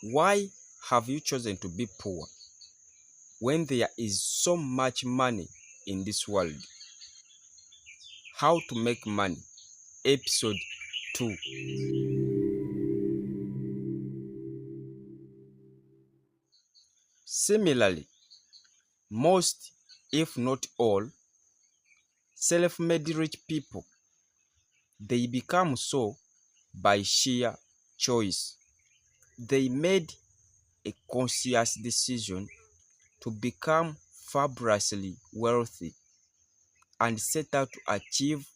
Why have you chosen to be poor when there is so much money in this world? How to make money, episode 2. Similarly, most, if not all, self-made rich people, they become so by sheer choice. They made a conscious decision to become fabulously wealthy and set out to achieve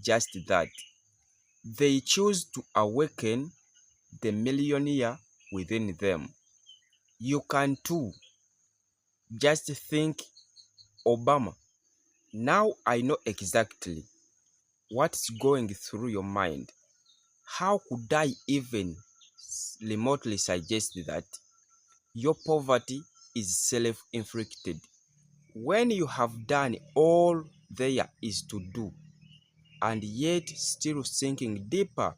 just that. They choose to awaken the millionaire within them. You can too. Just think Obama. Now I know exactly what's going through your mind. How could I even remotely suggest that? Your poverty is self-inflicted. When you have done all there is to do and yet still sinking deeper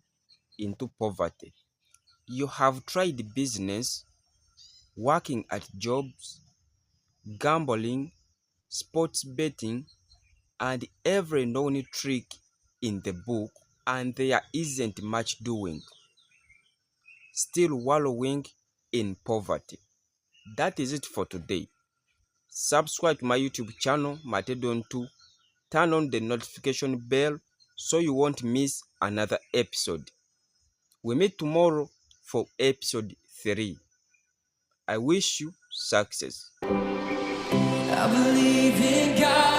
into poverty, you have tried business, working at jobs, gambling, sports betting, and every known trick in the book, and there isn't much doing, still wallowing in poverty. That is it for today. Subscribe to my YouTube channel, Matedon2. Turn on the notification bell so you won't miss another episode. We meet tomorrow for episode 3. I wish you success. I believe in God.